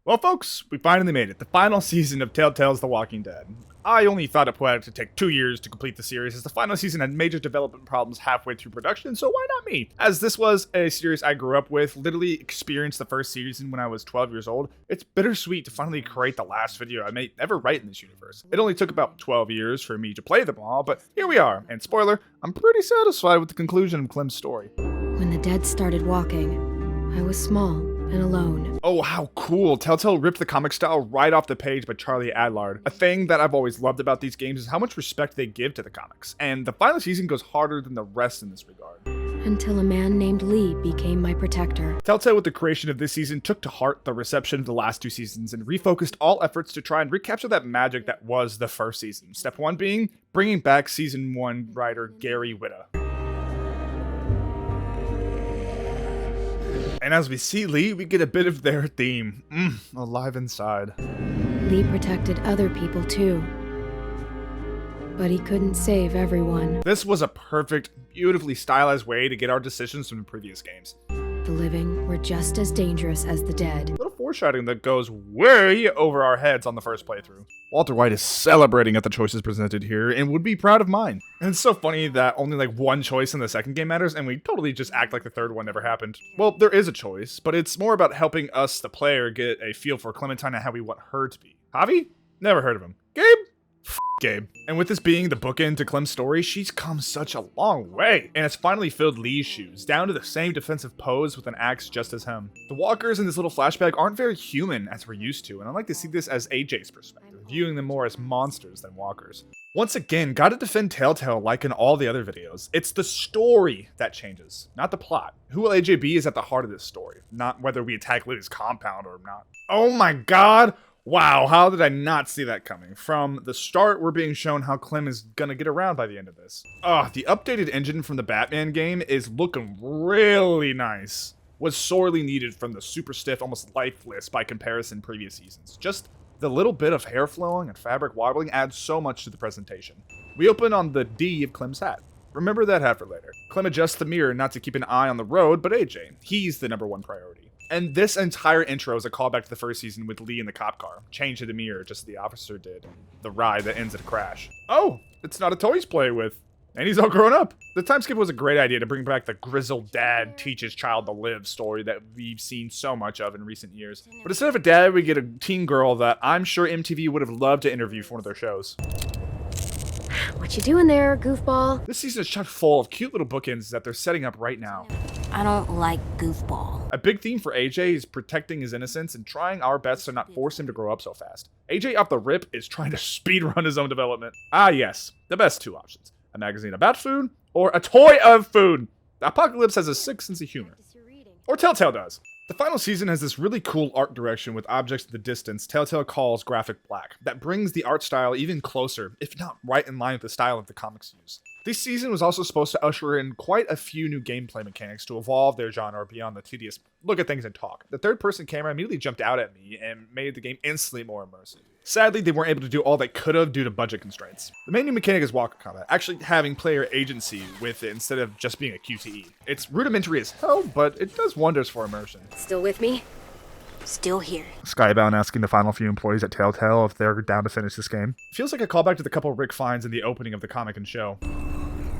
Well, folks, we finally made it. The final season of Telltale's The Walking Dead. I only thought it poetic to take 2 years to complete the series, as the final season had major development problems halfway through production, so why not me? As this was a series I grew up with, literally experienced the first season when I was 12 years old, it's bittersweet to finally create the last video I may ever write in this universe. It only took about 12 years for me to play them all, but here we are, and spoiler, I'm pretty satisfied with the conclusion of Clem's story. When the dead started walking, I was small and alone. Oh, how cool. Telltale ripped the comic style right off the page by Charlie Adlard. A thing that I've always loved about these games is how much respect they give to the comics, and the final season goes harder than the rest in this regard. Until a man named Lee became my protector. Telltale, with the creation of this season, took to heart the reception of the last 2 seasons and refocused all efforts to try and recapture that magic that was the first season. Step 1 being bringing back season 1 writer Gary Whitta. And as we see Lee, we get a bit of their theme, alive inside. Lee protected other people too, but he couldn't save everyone. This was a perfect, beautifully stylized way to get our decisions from the previous games. The living were just as dangerous as the dead. A little foreshadowing that goes way over our heads on the first playthrough. Walter White is celebrating at the choices presented here and would be proud of mine. And it's so funny that only like one choice in the second game matters and we totally just act like the third one never happened. Well, there is a choice, but it's more about helping us, the player, get a feel for Clementine and how we want her to be. Javi? Never heard of him. Gabe? Gabe. And with this being the bookend to Clem's story, she's come such a long way, and has finally filled Lee's shoes, down to the same defensive pose with an axe just as him. The walkers in this little flashback aren't very human as we're used to, and I like to see this as AJ's perspective, viewing them more as monsters than walkers. Once again, gotta defend Telltale like in all the other videos. It's the story that changes, not the plot. Who will AJ be is at the heart of this story, not whether we attack Lily's compound or not. Oh my god! Wow, how did I not see that coming? From the start, we're being shown how Clem is gonna get around by the end of this. The updated engine from the Batman game is looking really nice. Was sorely needed from the super stiff, almost lifeless by comparison previous seasons. Just the little bit of hair flowing and fabric wobbling adds so much to the presentation. We open on the D of Clem's hat. Remember that hat for later. Clem adjusts the mirror not to keep an eye on the road, but AJ. He's the #1 priority. And this entire intro is a callback to the first season with Lee in the cop car, changed to the mirror just as the officer did, and the ride that ends at a crash. Oh, it's not a toy he's playing with, and he's all grown up. The time skip was a great idea to bring back the grizzled dad teaches child to live story that we've seen so much of in recent years. But instead of a dad, we get a teen girl that I'm sure MTV would have loved to interview for one of their shows. What you doing there, goofball? This season is chock full of cute little bookends that they're setting up right now. I don't like goofball. A big theme for AJ is protecting his innocence and trying our best to not force him to grow up so fast. AJ off the rip is trying to speedrun his own development. Ah yes, the best 2 options. A magazine about food, or a toy of food. The Apocalypse has a sick sense of humor. Or Telltale does. The final season has this really cool art direction with objects in the distance Telltale calls graphic black, that brings the art style even closer, if not right in line with the style of the comics use. This season was also supposed to usher in quite a few new gameplay mechanics to evolve their genre beyond the tedious look at things and talk. The third-person camera immediately jumped out at me and made the game instantly more immersive. Sadly, they weren't able to do all they could have due to budget constraints. The main new mechanic is walker combat, actually having player agency with it instead of just being a QTE. It's rudimentary as hell, but it does wonders for immersion. Still with me? Still here. Skybound asking the final few employees at Telltale if they're down to finish this game. Feels like a callback to the couple Rick finds in the opening of the comic and show.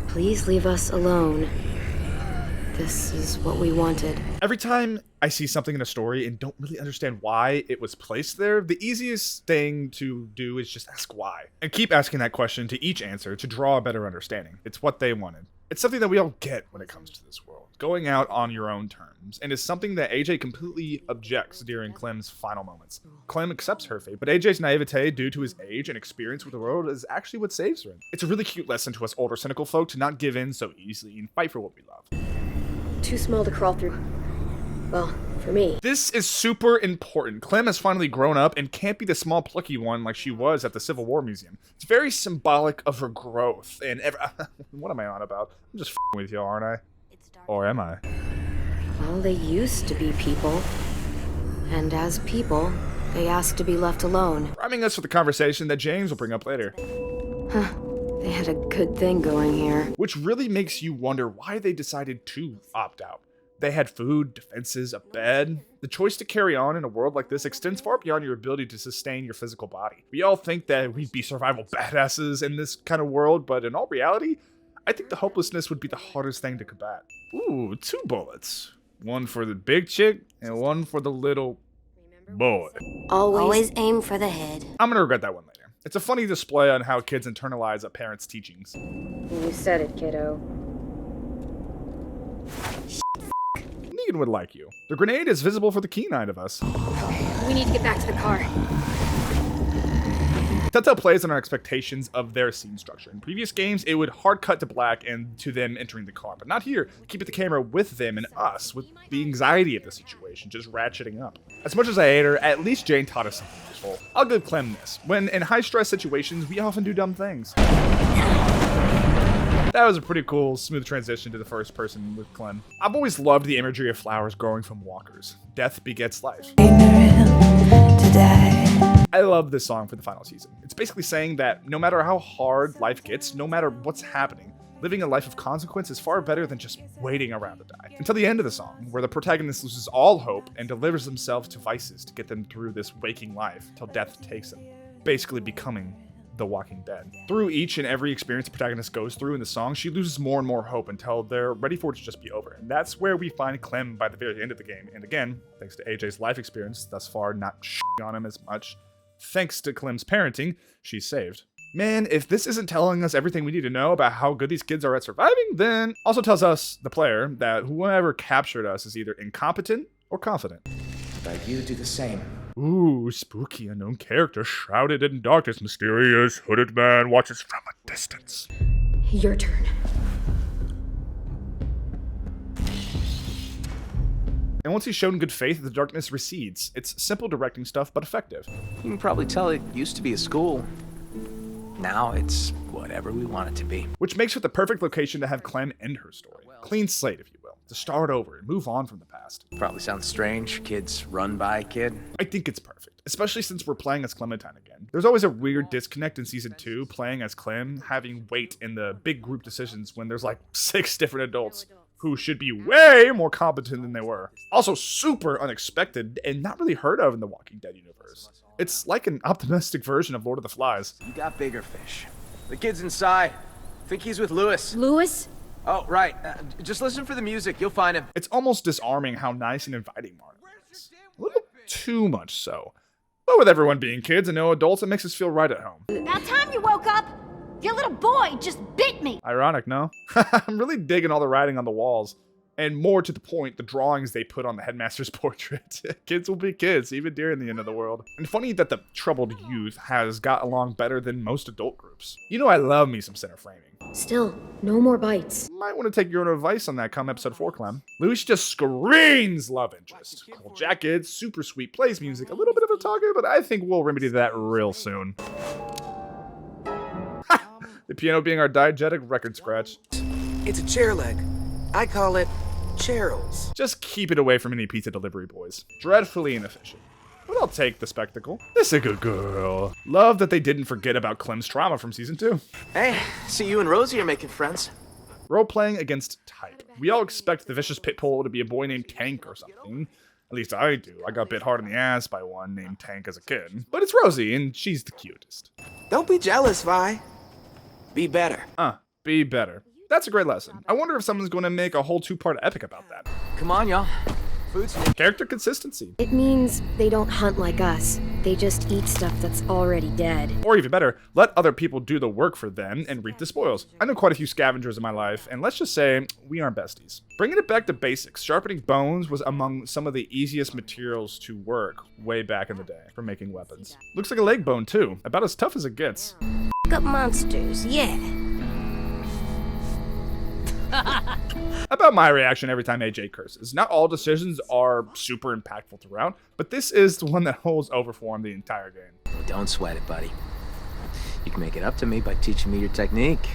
Please leave us alone. This is what we wanted. Every time I see something in a story and don't really understand why it was placed there, the easiest thing to do is just ask why. And keep asking that question to each answer to draw a better understanding. It's what they wanted. It's something that we all get when it comes to this world. Going out on your own terms, and is something that AJ completely objects during Clem's final moments. Clem accepts her fate, but AJ's naivete due to his age and experience with the world is actually what saves her. It's a really cute lesson to us older cynical folk to not give in so easily and fight for what we love. Too small to crawl through. Well, for me. This is super important. Clem has finally grown up and can't be the small plucky one like she was at the Civil War Museum. It's very symbolic of her growth and what am I on about? I'm just f***ing with you, aren't I? Or am I? Well, they used to be people. And as people, they asked to be left alone. Priming us for the conversation that James will bring up later. Huh. They had a good thing going here. Which really makes you wonder why they decided to opt out. They had food, defenses, a bed. The choice to carry on in a world like this extends far beyond your ability to sustain your physical body. We all think that we'd be survival badasses in this kind of world, but in all reality, I think the hopelessness would be the hardest thing to combat. Ooh, 2 bullets. One for the big chick and one for the little boy. Always aim for the head. I'm gonna regret that one later. It's a funny display on how kids internalize a parent's teachings. You said it, kiddo. Negan would like you. The grenade is visible for the keen-eyed of us. We need to get back to the car. Telltale plays on our expectations of their scene structure. In previous games, it would hard cut to black and to them entering the car, but not here. Keep the camera with them and us, with the anxiety of the situation just ratcheting up. As much as I hate her, at least Jane taught us something useful. I'll give Clem this. When in high-stress situations, we often do dumb things. That was a pretty cool, smooth transition to the first person with Clem. I've always loved the imagery of flowers growing from walkers. Death begets life. I love this song for the final season. It's basically saying that no matter how hard life gets, no matter what's happening, living a life of consequence is far better than just waiting around to die. Until the end of the song, where the protagonist loses all hope and delivers themselves to vices to get them through this waking life till death takes them, basically becoming The Walking Dead. Through each and every experience the protagonist goes through in the song, she loses more and more hope until they're ready for it to just be over. And that's where we find Clem by the very end of the game. And again, thanks to AJ's life experience thus far, not shitting on him as much, thanks to Clem's parenting, she's saved. Man, if this isn't telling us everything we need to know about how good these kids are at surviving, then also tells us, the player, that whoever captured us is either incompetent or confident. But you do the same. Ooh, spooky unknown character shrouded in darkness. Mysterious hooded man watches from a distance. Your turn. And once he's shown good faith, the darkness recedes. It's simple directing stuff, but effective. You can probably tell it used to be a school. Now it's whatever we want it to be. Which makes it the perfect location to have Clem end her story. Clean slate, if you will. To start over and move on from the past. Probably sounds strange. Kids run by a kid. I think it's perfect, especially since we're playing as Clementine again. There's always a weird disconnect in Season 2, playing as Clem, having weight in the big group decisions when there's like 6 different adults who should be way more competent than they were. Also super unexpected and not really heard of in the Walking Dead universe. It's like an optimistic version of Lord of the Flies. You got bigger fish. The kid's inside. Think he's with Lewis. Lewis? Oh, right. Just listen for the music. You'll find him. It's almost disarming how nice and inviting Martin is. A little too much so. But with everyone being kids and no adults, it makes us feel right at home. About time you woke up. Your little boy just bit me. Ironic, no? I'm really digging all the writing on the walls. And more to the point, the drawings they put on the headmaster's portrait. Kids will be kids, even during the end of the world. And funny that the troubled youth has got along better than most adult groups. You know I love me some center framing. Still, no more bites. Might want to take your own advice on that come episode 4, Clem. Louis just screams love interest. Cool jacket, super sweet plays music, a little bit of a talker, but I think we'll remedy that real soon. The piano being our diegetic record scratch. It's a chair leg. I call it Cheryl's. Just keep it away from any pizza delivery boys. Dreadfully inefficient. But I'll take the spectacle. This is a good girl. Love that they didn't forget about Clem's trauma from season 2. Hey, see you and Rosie are making friends. Role-playing against type. We all expect the vicious pit bull to be a boy named Tank or something. At least I do. I got bit hard in the ass by one named Tank as a kid. But it's Rosie, and she's the cutest. Don't be jealous, Vi. Be better. Be better. That's a great lesson. I wonder if someone's going to make a whole 2-part epic about that. Come on, y'all. Food's new. Character consistency. It means they don't hunt like us. They just eat stuff that's already dead. Or even better, let other people do the work for them and reap the spoils. I know quite a few scavengers in my life, and let's just say, we aren't besties. Bringing it back to basics, sharpening bones was among some of the easiest materials to work way back in the day for making weapons. Looks like a leg bone too, about as tough as it gets. Up monsters, yeah. About my reaction every time AJ curses. Not all decisions are super impactful throughout, but this is the one that holds over for him the entire game. Well, don't sweat it, buddy. You can make it up to me by teaching me your technique.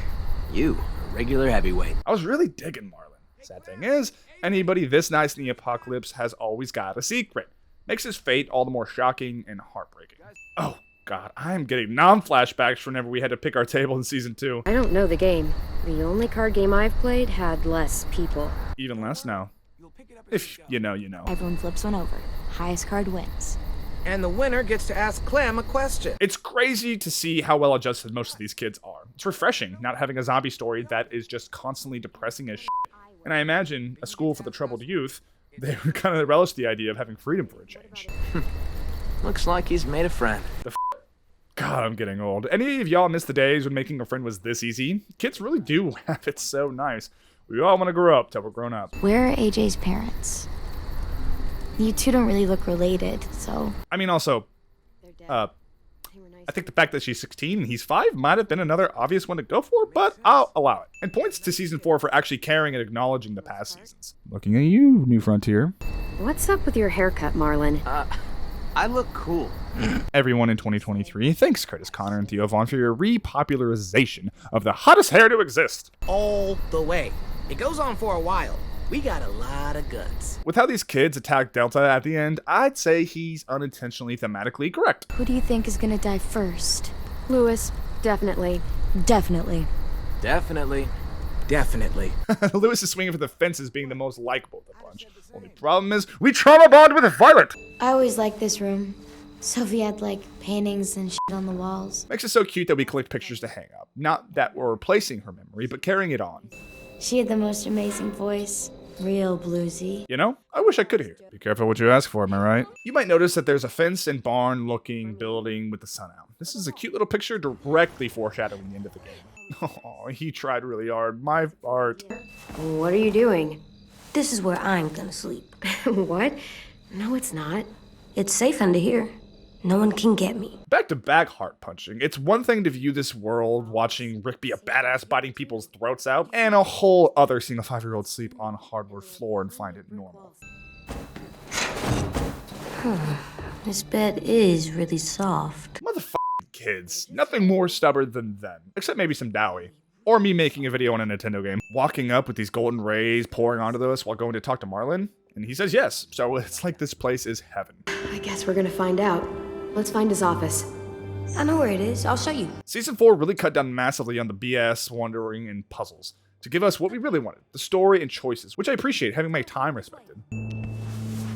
You, a regular heavyweight. I was really digging Marlon. Sad thing is, anybody this nice in the apocalypse has always got a secret. Makes his fate all the more shocking and heartbreaking. Oh god, I am getting non-flashbacks from whenever we had to pick our table in season 2. I don't know the game. The only card game I've played had less people. Even less now. If you know, you know. Everyone flips one over. Highest card wins. And the winner gets to ask Clem a question. It's crazy to see how well adjusted most of these kids are. It's refreshing not having a zombie story that is just constantly depressing as shit. And I imagine a school for the troubled youth, they would kind of relish the idea of having freedom for a change. Looks like he's made a friend. God, I'm getting old. Any of y'all miss the days when making a friend was this easy? Kids really do have it so nice. We all want to grow up till we're grown up. Where are AJ's parents? You two don't really look related, so... I mean, also, I think the fact that she's 16 and he's 5 might have been another obvious one to go for, but I'll allow it. And points to Season 4 for actually caring and acknowledging the past seasons. Looking at you, New Frontier. What's up with your haircut, Marlon? I look cool. Everyone in 2023, thanks Curtis Connor and Theo Vaughn for your repopularization of the hottest hair to exist. All the way. It goes on for a while. We got a lot of guts. With how these kids attack Delta at the end, I'd say he's unintentionally thematically correct. Who do you think is gonna die first? Lewis, definitely. Definitely. Definitely. Definitely. Lewis is swinging for the fences being the most likable of the bunch. Only problem is, we trauma bond with Violet! I always liked this room. Sophie had, like, paintings and shit on the walls. Makes it so cute that we collect pictures to hang up. Not that we're replacing her memory, but carrying it on. She had the most amazing voice. Real bluesy. You know, I wish I could hear. Be careful what you ask for, am I right? You might notice that there's a fence and barn looking building with the sun out. This is a cute little picture directly foreshadowing the end of the game. Oh, he tried really hard. My art. What are you doing? This is where I'm gonna sleep. What? No, it's not. It's safe under here. No one can get me. Back to back heart punching. It's one thing to view this world watching Rick be a badass biting people's throats out, and a whole other seeing a 5-year-old sleep on a hardwood floor and find it normal. This bed is really soft. Motherfucking kids. Nothing more stubborn than them. Except maybe some Dowie. Or me making a video on a Nintendo game. Walking up with these golden rays pouring onto us while going to talk to Marlon. And he says yes. So it's like this place is heaven. I guess we're gonna find out. Let's find his office. I know where it is. I'll show you. Season 4 really cut down massively on the BS, wandering, and puzzles. To give us what we really wanted. The story and choices. Which I appreciate, having my time respected.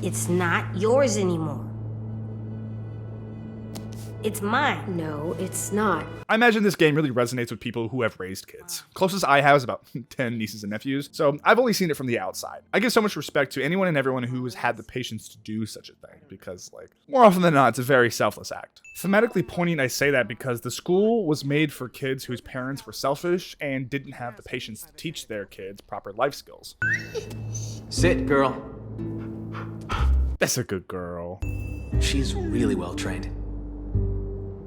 It's not yours anymore. It's mine. No, it's not. I imagine this game really resonates with people who have raised kids. Closest I have is about 10 nieces and nephews, so I've only seen it from the outside. I give so much respect to anyone and everyone who has had the patience to do such a thing, because, like, more often than not, it's a very selfless act. Thematically poignant, I say that because the school was made for kids whose parents were selfish and didn't have the patience to teach their kids proper life skills. Sit, girl. That's a good girl. She's really well trained.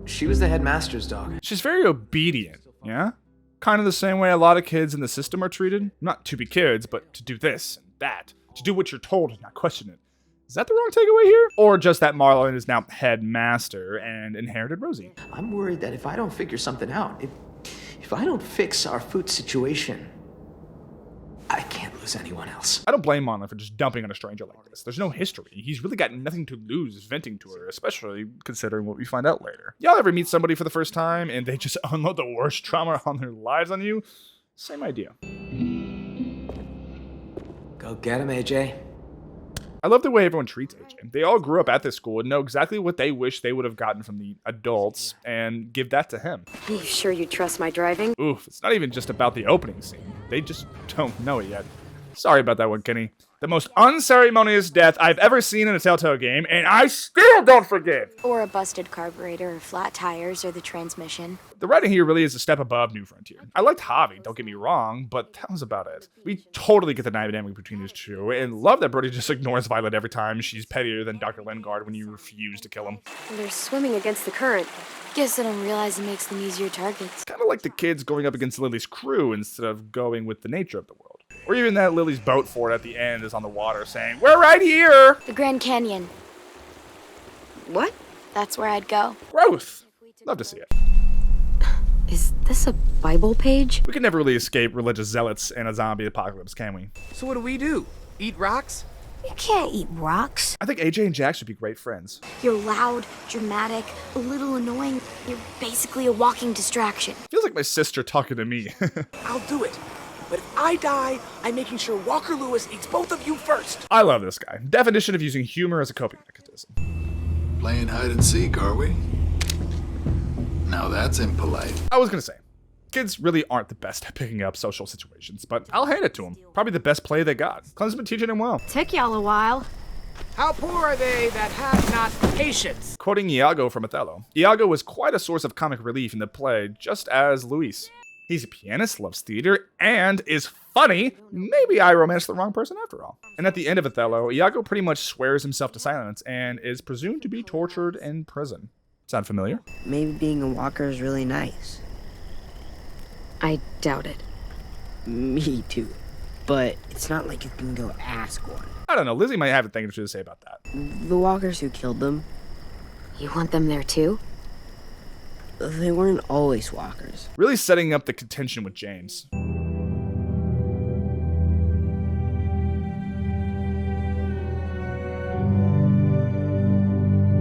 She was the headmaster's dog. She's very obedient, yeah? Kind of the same way a lot of kids in the system are treated. Not to be kids, but to do this and that. To do what you're told and not question it. Is that the wrong takeaway here? Or just that Marlon is now headmaster and inherited Rosie? I'm worried that if I don't figure something out, if I don't fix our food situation, I can't lose anyone else. I don't blame Marlon for just dumping on a stranger like this. There's no history. He's really got nothing to lose venting to her, especially considering what we find out later. Y'all ever meet somebody for the first time and they just unload the worst trauma on their lives on you? Same idea. Go get him, AJ. I love the way everyone treats AJ. They all grew up at this school and know exactly what they wish they would have gotten from the adults and give that to him. Are you sure you trust my driving? Oof, it's not even just about the opening scene. They just don't know it yet. Sorry about that one, Kenny. The most unceremonious death I've ever seen in a Telltale game, and I still don't forgive! Or a busted carburetor, or flat tires, or the transmission. The writing here really is a step above New Frontier. I liked Javi, don't get me wrong, but that was about it. We totally get the dynamic between these two, and love that Brody just ignores Violet every time she's pettier than Dr. Lingard when you refuse to kill him. They're swimming against the current. Guess they don't realize it makes them easier targets. Kind of like the kids going up against Lily's crew instead of going with the nature of the world. Or even that Lily's boat fort at the end is on the water saying, "We're right here!" The Grand Canyon. What? That's where I'd go. Growth. Love to see it. Is this a Bible page? We can never really escape religious zealots in a zombie apocalypse, can we? So what do? Eat rocks? You can't eat rocks. I think AJ and Jax would be great friends. You're loud, dramatic, a little annoying. You're basically a walking distraction. Feels like my sister talking to me. I'll do it. But if I die, I'm making sure Walker Lewis eats both of you first. I love this guy. Definition of using humor as a coping mechanism. Playing hide and seek, are we? Now that's impolite. I was gonna say, kids really aren't the best at picking up social situations, but I'll hand it to them. Probably the best play they got. Clem's been teaching him well. Took y'all a while. How poor are they that have not patience? Quoting Iago from Othello, Iago was quite a source of comic relief in the play, just as Luis. He's a pianist, loves theater, and is funny. Maybe I romanced the wrong person after all. And at the end of Othello, Iago pretty much swears himself to silence and is presumed to be tortured in prison. Sound familiar? Maybe being a walker is really nice. I doubt it. Me too. But it's not like you can go ask one. I don't know, Lizzie might have a thing or two to say about that. The walkers who killed them, You want them there too? they weren't always walkers. Really setting up the contention with James.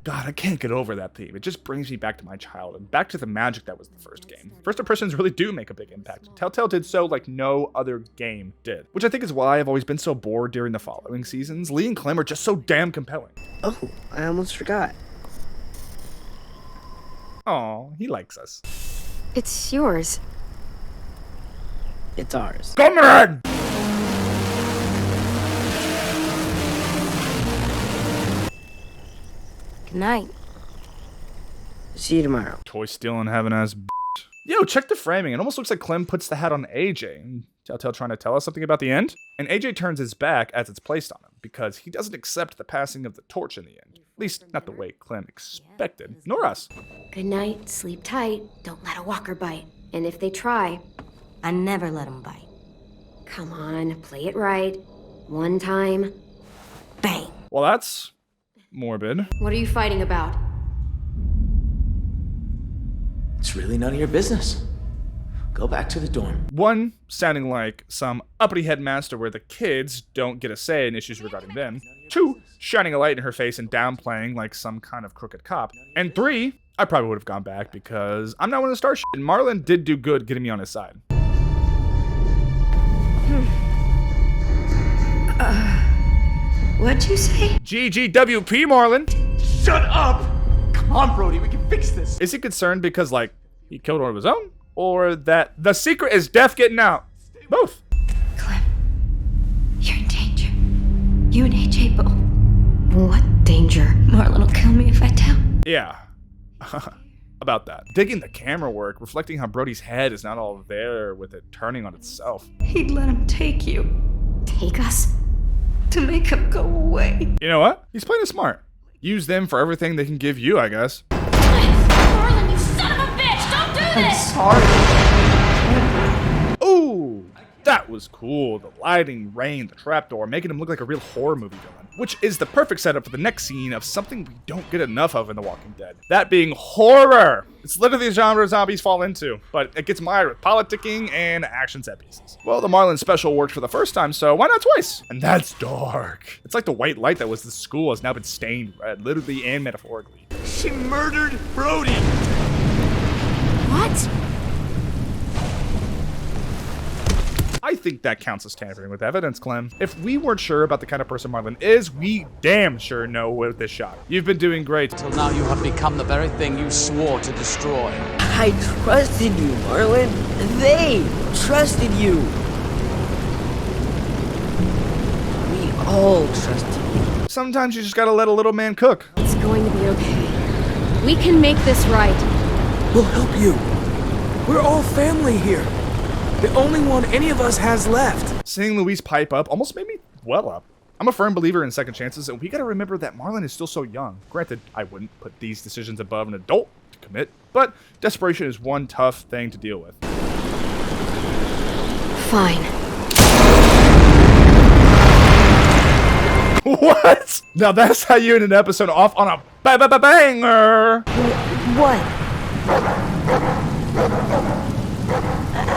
God, I can't get over that theme. It just brings me back to my childhood, back to the magic that was the first game. First impressions really do make a big impact. Telltale did so like no other game did, which I think is why I've always been so bored during the following seasons. Lee and Clem are just so damn compelling. Oh, I almost forgot. Aw, he likes us. It's yours. It's ours. Comrade! Good night. See you tomorrow. Toy stealing having ass b****. Yo, check the framing. It almost looks like Clem puts the hat on AJ. Telltale trying to tell us something about the end? And AJ turns his back as it's placed on him, because he doesn't accept the passing of the torch in the end. At least, not the way Clem expected, nor us. Good night, sleep tight, don't let a walker bite. And if they try, I never let him bite. come on, play it right. One time. Bang. Well, that's morbid. What are you fighting about? It's really none of your business. Go back to the dorm. One, sounding like some uppity headmaster where the kids don't get a say in issues regarding them. Two, shining a light in her face and downplaying like some kind of crooked cop. And three, I probably would have gone back because I'm not one to start shit. And Marlon did do good getting me on his side. What'd you say? GGWP, Marlon! Shut up! Come on, Brody, we can fix this. Is he concerned because, like, he killed one of his own? Or that the secret is death getting out? Both. Clem, you're in danger. You and AJ both. What danger? Marlon will kill me if I tell. Yeah. About that. Digging the camera work, reflecting how Brody's head is not all there with it turning on itself. He'd let him take you Take us? to make him go away. You know what? He's playing it smart. Use them for everything they can give you, I guess. Marlon, you son of a bitch! Don't do this! Ooh, that was cool. The lighting, rain, the trapdoor, making him look like a real horror movie villain. Which is the perfect setup for the next scene of something we don't get enough of in The Walking Dead. That being horror. It's literally the genre zombies fall into, but it gets mired with politicking and action set pieces. Well, the Marlon special worked for the first time, so why not twice? And that's dark. It's like the white light that was the school has now been stained red, literally and metaphorically. She murdered Brody. What? I think that counts as tampering with evidence, Clem. If we weren't sure about the kind of person Marlon is, we damn sure know with this shot. You've been doing great. Till now you have become the very thing you swore to destroy. I trusted you, Marlon. They trusted you. We all trusted you. Sometimes you just gotta let a little man cook. It's going to be okay. We can make this right. We'll help you. We're all family here. The only one any of us has left. Seeing Luis pipe up almost made me well up. I'm a firm believer in second chances, and we gotta remember that Marlon is still so young. Granted, I wouldn't put these decisions above an adult to commit, but desperation is one tough thing to deal with. Fine. What? Now that's how you end an episode off on a banger! What?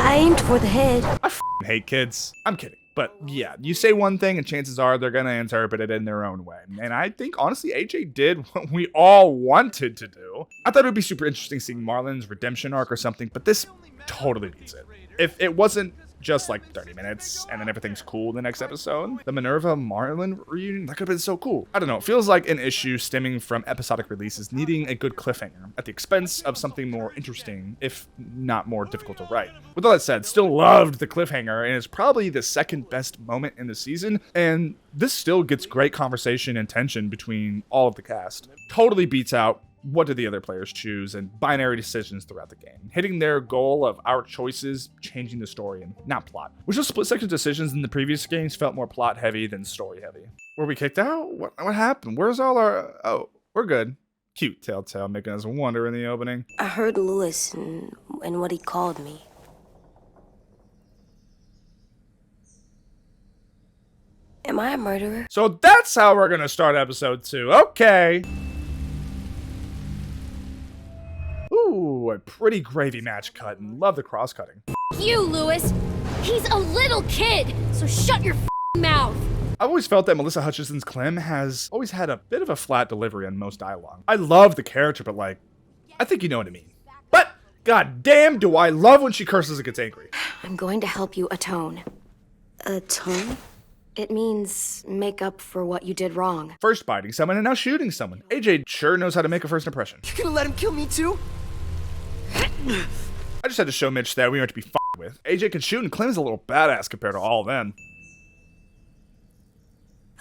I aimed for the head. I f***ing hate kids. I'm kidding. But yeah, you say one thing and chances are they're gonna interpret it in their own way. And I think, honestly, AJ did what we all wanted to do. I thought it would be super interesting seeing Marlon's redemption arc or something, but this totally beats it. If it wasn't just like 30 minutes, and then everything's cool the next episode. The Minerva Marlin reunion, that could have been so cool. I don't know, it feels like an issue stemming from episodic releases needing a good cliffhanger at the expense of something more interesting, if not more difficult to write. With all that said, still loved the cliffhanger, and it's probably the second best moment in the season, and this still gets great conversation and tension between all of the cast. Totally beats out what do the other players choose and binary decisions throughout the game, hitting their goal of our choices changing the story and not plot. Which those split second decisions in the previous games felt more plot heavy than story heavy. Were we kicked out? What happened? Where's all our... Oh, we're good. Cute Telltale making us wonder in the opening. I heard Lewis and what he called me. Am I a murderer? So that's how we're gonna start episode 2. Okay. Ooh, a pretty gravy match cut, and love the cross-cutting. You, Lewis. He's a little kid, so shut your mouth. I've always felt that Melissa Hutchison's Clem has always had a bit of a flat delivery on most dialogue. I love the character, but like, I think you know what I mean. But, god damn, do I love when she curses and gets angry. I'm going to help you atone. Atone? It means make up for what you did wrong. First biting someone and now shooting someone. AJ sure knows how to make a first impression. You gonna let him kill me too? I just had to show Mitch that we aren't to be f***ed with. AJ can shoot and Clem's a little badass compared to all of them.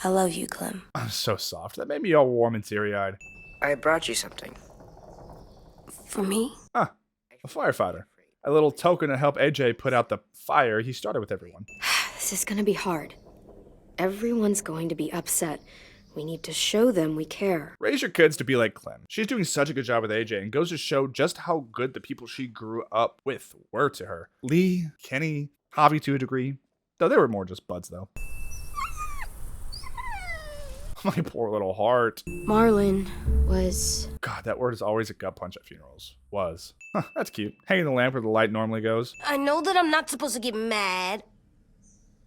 I love you, Clem. I'm so soft. That made me all warm and teary-eyed. I brought you something. For me? Huh. A firefighter. A little token to help AJ put out the fire he started with everyone. This is gonna be hard. Everyone's going to be upset. We need to show them we care. Raise your kids to be like Clem. She's doing such a good job with AJ and goes to show just how good the people she grew up with were to her. Lee, Kenny, Javi to a degree. Though they were more just buds though. My poor little heart. Marlin was... God, that word is always a gut punch at funerals. Was. Huh, that's cute. Hanging the lamp where the light normally goes. I know that I'm not supposed to get mad.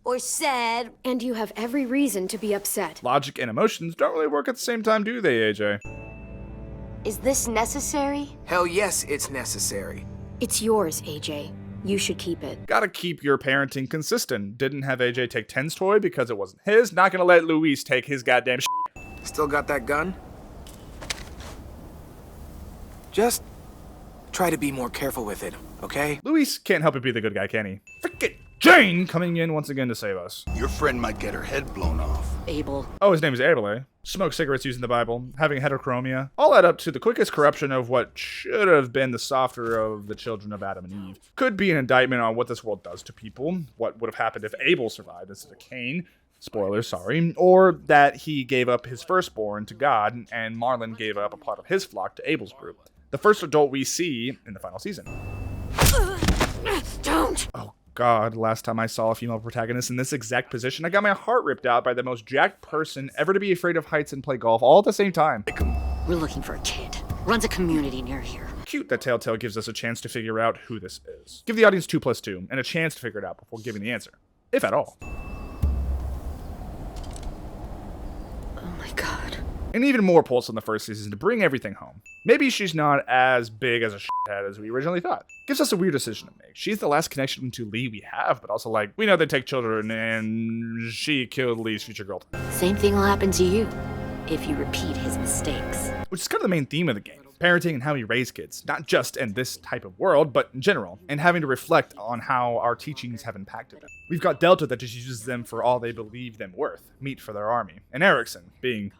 Or sad. And you have every reason to be upset. Logic and emotions don't really work at the same time, do they, AJ? Is this necessary? Hell yes, it's necessary. It's yours, AJ. You should keep it. Gotta keep your parenting consistent. Didn't have AJ take Ten's toy because it wasn't his. Not gonna let Luis take his goddamn shit. Still got that gun? Just try to be more careful with it, okay? Luis can't help but be the good guy, can he? Frickin' Jane coming in once again to save us. Your friend might get her head blown off. Abel. Oh, his name is Abel, eh? Smoke cigarettes using the Bible, having heterochromia. All add up to the quickest corruption of what should have been the softer of the children of Adam and Eve. Could be an indictment on what this world does to people, what would have happened if Abel survived instead of Cain. Spoilers, sorry. Or that he gave up his firstborn to God, and Marlin gave up a part of his flock to Abel's group. The first adult we see in the final season. Don't! Oh God, last time I saw a female protagonist in this exact position, I got my heart ripped out by the most jacked person ever to be afraid of heights and play golf all at the same time. We're looking for a kid. Runs a community near here. Cute that Telltale gives us a chance to figure out who this is. Give the audience 2 + 2 and a chance to figure it out before giving the answer. If at all. Oh my God. And even more pulse on the first season to bring everything home. Maybe she's not as big as a shithead as we originally thought. Gives us a weird decision to make. She's the last connection to Lee we have, but also like, we know they take children and she killed Lee's future girlfriend. Same thing will happen to you if you repeat his mistakes. Which is kind of the main theme of the game. Parenting and how we raise kids, not just in this type of world, but in general, and having to reflect on how our teachings have impacted them. We've got Delta that just uses them for all they believe them worth, meat for their army, and Erickson being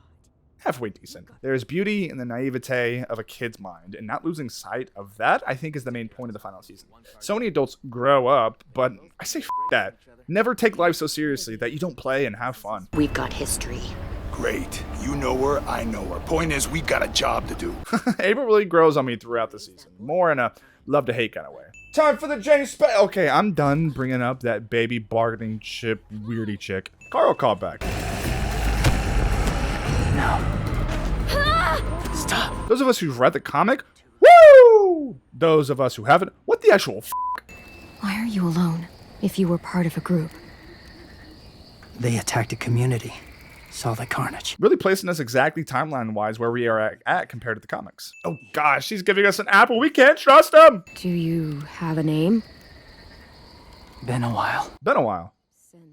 halfway decent. There is beauty in the naivete of a kid's mind, and not losing sight of that, I think, is the main point of the final season. So many adults grow up, but I say f that. Never take life so seriously that you don't play and have fun. We've got history. Great. You know her, I know her. Point is, we've got a job to do. April really grows on me throughout the season. More in a love-to-hate kind of way. Time for the James Okay, I'm done bringing up that baby bargaining chip weirdy chick. Carl called back. No. Stop. Those of us who've read the comic, woo! Those of us who haven't, what the actual f***? Why are you alone if you were part of a group? They attacked a community. Saw the carnage. Really placing us exactly timeline-wise where we are at compared to the comics. Oh gosh, he's giving us an apple. We can't trust him! Do you have a name? Been a while. Been a while.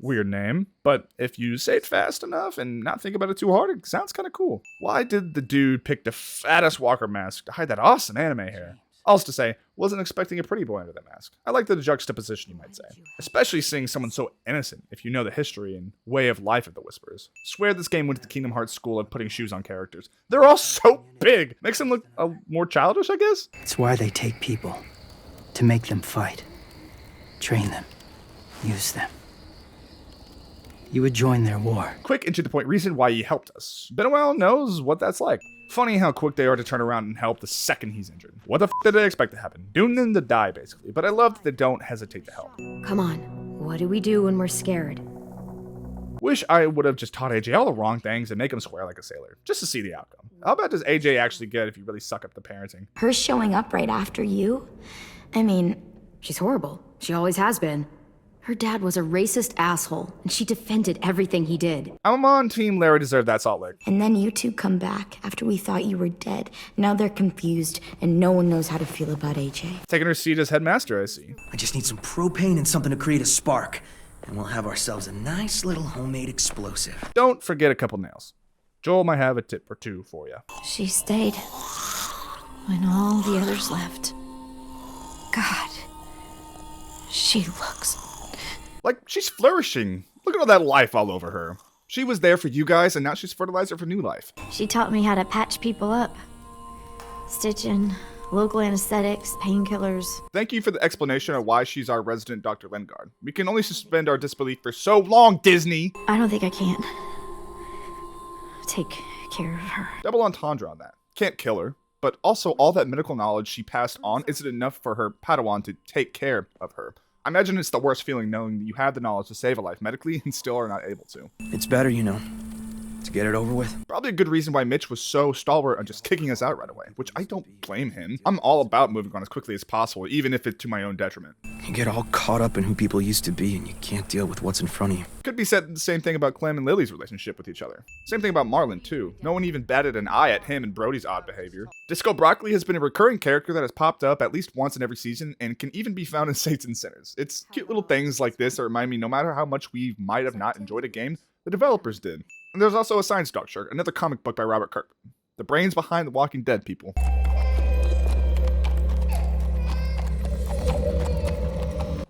Weird name, but if you say it fast enough and not think about it too hard, it sounds kind of cool. Why did the dude pick the fattest Walker mask to hide that awesome anime hair? Also to say, wasn't expecting a pretty boy under the mask. I like the juxtaposition, you might say. Especially seeing someone so innocent if you know the history and way of life of the Whisperers. Swear this game went to the Kingdom Hearts school of putting shoes on characters. They're all so big. Makes them look more childish, I guess? It's why they take people. To make them fight. Train them. Use them. You would join their war. Quick and to the point reason why he helped us. Benwell knows what that's like. Funny how quick they are to turn around and help the second he's injured. What the f did they expect to happen? Doom them to die, basically. But I love that they don't hesitate to help. Come on, what do we do when we're scared? Wish I would have just taught AJ all the wrong things and make him swear like a sailor, just to see the outcome. How bad does AJ actually get if you really suck up the parenting? Her showing up right after you? I mean, She's horrible. She always has been. Her dad was a racist asshole, and she defended everything he did. I'm on Team Larry deserved that salt lick. and then you two come back after we thought you were dead. Now they're confused, and no one knows how to feel about AJ. Taking her seat as headmaster, I see. I just need some propane and something to create a spark. And we'll have ourselves a nice little homemade explosive. Don't forget a couple nails. Joel might have a tip or two for you. She stayed when all the others left. God, she looks... Like, she's flourishing. Look at all that life all over her. She was there for you guys, and now she's fertilizer for new life. She taught me how to patch people up. Stitching, local anesthetics, painkillers. Thank you for the explanation of why she's our resident Dr. Lingard. We can only suspend our disbelief for so long, Disney! I don't think I can take care of her. Double entendre on that. Can't kill her, but also all that medical knowledge she passed on isn't enough for her Padawan to take care of her. I imagine it's the worst feeling knowing that you have the knowledge to save a life medically and still are not able to. It's better, you know, to get it over with. Probably a good reason why Mitch was so stalwart on just kicking us out right away, which I don't blame him. I'm all about moving on as quickly as possible, even if it's to my own detriment. You get all caught up in who people used to be and you can't deal with what's in front of you. Could be said the same thing about Clem and Lily's relationship with each other. Same thing about Marlon, too. No one even batted an eye at him and Brody's odd behavior. Disco Broccoli has been a recurring character that has popped up at least once in every season and can even be found in Saints and Sinners. It's cute little things like this that remind me no matter how much we might have not enjoyed a game, the developers did. And there's also a science doctor, another comic book by Robert Kirkman. The brains behind The Walking Dead, people.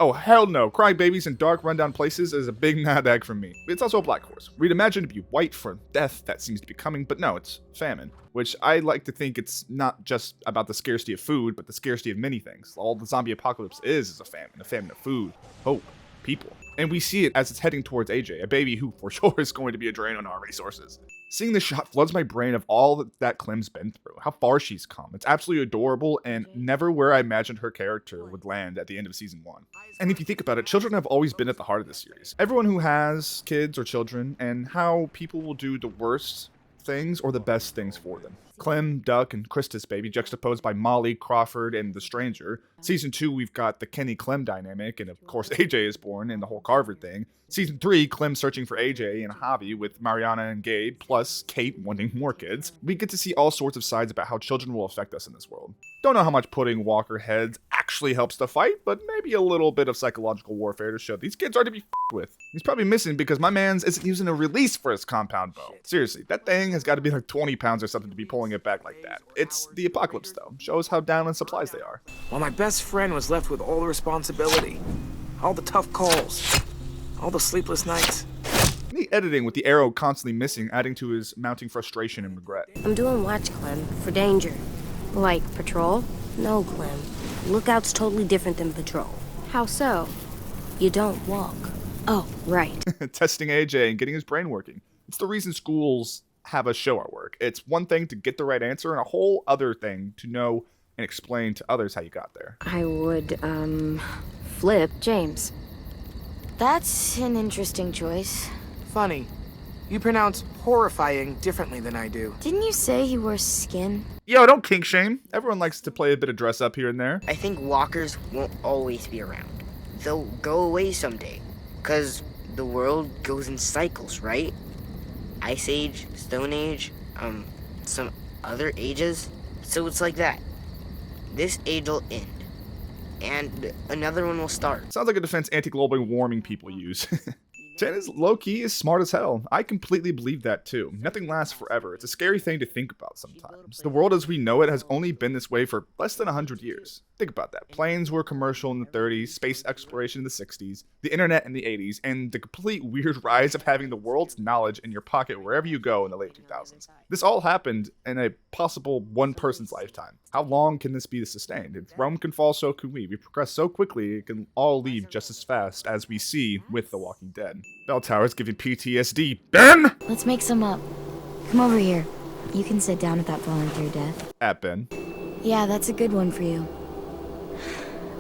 Oh, hell no. Crying babies in dark, rundown places is a big mad egg from me. It's also a black horse. We'd imagine to be white for death that seems to be coming, but no, it's famine. Which I like to think it's not just about the scarcity of food, but the scarcity of many things. All the zombie apocalypse is a famine of food, hope, people. And we see it as it's heading towards AJ, a baby who for sure is going to be a drain on our resources. Seeing the shot floods my brain of all that Clem's been through, how far she's come. It's absolutely adorable and never where I imagined her character would land at the end of season 1. And if you think about it, children have always been at the heart of this series. Everyone who has kids or children and how people will do the worst things or the best things for them. Clem, Duck, and Christus baby juxtaposed by Molly, Crawford, and the Stranger. Season 2, we've got the Kenny-Clem dynamic, and of course AJ is born, and the whole Carver thing. Season 3, Clem searching for AJ and Javi with Mariana and Gabe, plus Kate wanting more kids. We get to see all sorts of sides about how children will affect us in this world. Don't know how much putting Walker heads actually helps the fight, but maybe a little bit of psychological warfare to show these kids are to be f***ed with. He's probably missing because my man's isn't using a release for his compound bow. Seriously, that thing has got to be like 20 pounds or something to be pulling it back like that. It's the apocalypse though. Shows how down on supplies they are. Well, my best friend was left with all the responsibility. All the tough calls. All the sleepless nights. Neat editing with the arrow constantly missing, adding to his mounting frustration and regret. I'm doing watch, Clem, for danger. Like patrol? No, Clem. Lookout's totally different than patrol. How so? You don't walk. Oh, right. Testing AJ and getting his brain working. It's the reason schools have us show our work. It's one thing to get the right answer and a whole other thing to know and explain to others how you got there. I would, flip James. That's an interesting choice. Funny. You pronounce horrifying differently than I do. Didn't you say he wore skin? Yo, don't kink shame. Everyone likes to play a bit of dress up here and there. I think walkers won't always be around. They'll go away someday. 'Cause the world goes in cycles, right? Ice Age, Stone Age, some other ages. So it's like that. This age will end. and another one will start. Sounds like a defense anti-global warming people use. 10 is low-key is smart as hell. I completely believe that too. Nothing lasts forever. It's a scary thing to think about sometimes. The world as we know it has only been this way for less than 100 years. Think about that. Planes were commercial in the 30s, space exploration in the 60s, the internet in the 80s, and the complete weird rise of having the world's knowledge in your pocket wherever you go in the late 2000s. This all happened in a possible one person's lifetime. How long can this be sustained? If Rome can fall, so can we. We progress so quickly, it can all leave just as fast as we see with The Walking Dead. Bell tower's giving PTSD. Ben! Let's make some up. Come over here. You can sit down without falling to your death. At Ben. Yeah, that's a good one for you.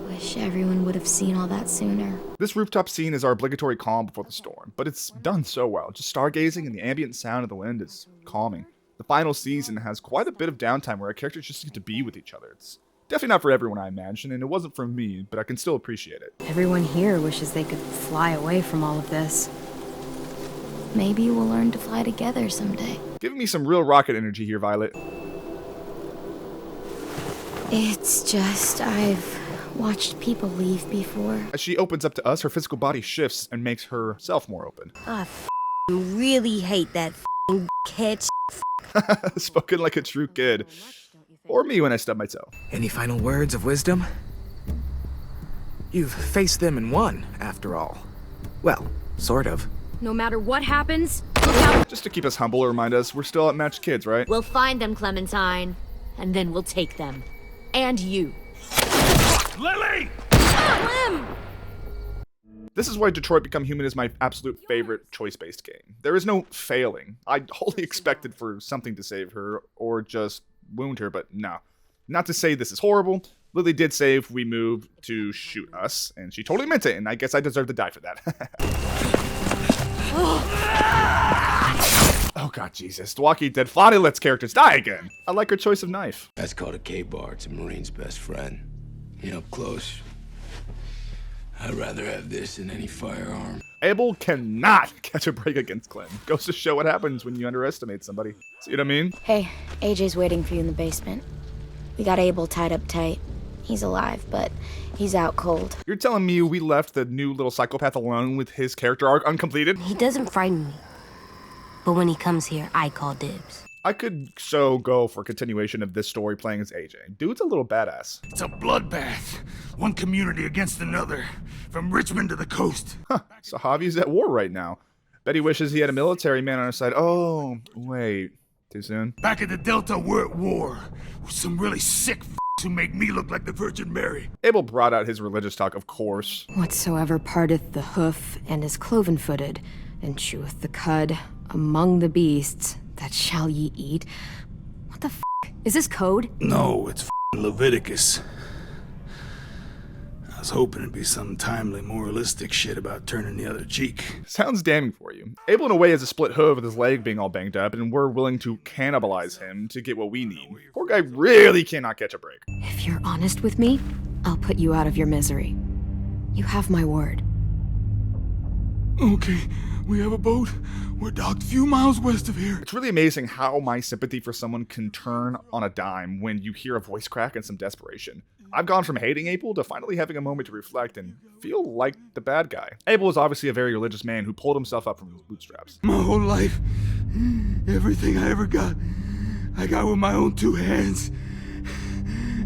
Wish everyone would have seen all that sooner. This rooftop scene is our obligatory calm before the storm, but it's done so well. Just stargazing and the ambient sound of the wind is calming. The final season has quite a bit of downtime where our characters just get to be with each other. It's definitely not for everyone, I imagine, and it wasn't for me, but I can still appreciate it. Everyone here wishes they could fly away from all of this. Maybe we'll learn to fly together someday. Giving me some real rocket energy here, Violet. It's just, I've watched people leave before. As she opens up to us, her physical body shifts and makes herself more open. I really hate that catch. Spoken like a true kid. Or me when I stub my toe. Any final words of wisdom? You've faced them and won, after all. Well, sort of. No matter what happens, look out. Just to keep us humble, remind us we're still outmatched kids, right? We'll find them, Clementine, and then we'll take them. And you. Lily! Clem! This is why Detroit Become Human is my absolute favorite choice-based game. There is no failing. I wholly expected for something to save her, or just wound her, but no. Not to say this is horrible. Lily did say if we move to shoot us, and she totally meant it, and I guess I deserve to die for that. Oh god, Jesus. The Walking Dead finally lets characters die again. I like her choice of knife. That's called a K-bar. It's a Marine's best friend. You up close. I'd rather have this than any firearm. Abel cannot catch a break against Clem. Goes to show what happens when you underestimate somebody. See what I mean? Hey, AJ's waiting for you in the basement. We got Abel tied up tight. He's alive, but he's out cold. You're telling me we left the new little psychopath alone with his character arc uncompleted? He doesn't frighten me. But when he comes here, I call dibs. I could so go for a continuation of this story playing as AJ. Dude's a little badass. It's a bloodbath. One community against another. From Richmond to the coast. Huh, so Javi's at war right now. Betty wishes he had a military man on her side. Oh, wait. Too soon? Back at the Delta, we're at war. With some really sick who make me look like the Virgin Mary. Abel brought out his religious talk, of course. Whatsoever parteth the hoof and is cloven-footed, and cheweth the cud among the beasts, that shall ye eat. What the f***? Is this code? No, it's Leviticus. I was hoping it'd be some timely moralistic shit about turning the other cheek. Sounds damning for you. Abel in a way has a split hoof with his leg being all banged up, and we're willing to cannibalize him to get what we need. Poor guy really cannot catch a break. If you're honest with me, I'll put you out of your misery. You have my word. Okay, we have a boat. We're docked a few miles west of here. It's really amazing how my sympathy for someone can turn on a dime when you hear a voice crack and some desperation. I've gone from hating Abel to finally having a moment to reflect and feel like the bad guy. Abel is obviously a very religious man who pulled himself up from his bootstraps. My whole life, everything I ever got, I got with my own two hands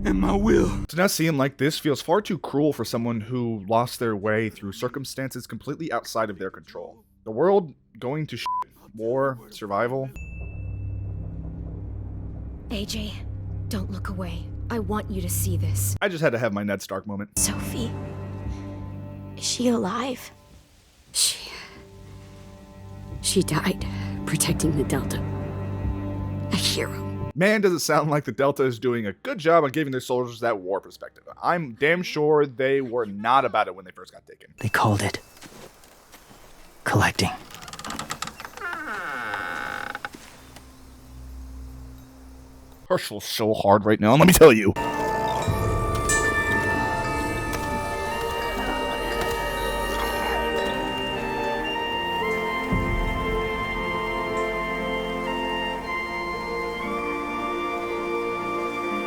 and my will. To now see him like this feels far too cruel for someone who lost their way through circumstances completely outside of their control. The world going to shit. War, survival. AJ, don't look away. I want you to see this. I just had to have my Ned Stark moment. Sophie. Is she alive? She died protecting the Delta. A hero. Man, does it sound like the Delta is doing a good job on giving their soldiers that war perspective. I'm damn sure they were not about it when they first got taken. They called it collecting. Herschel's so hard right now, let me tell you.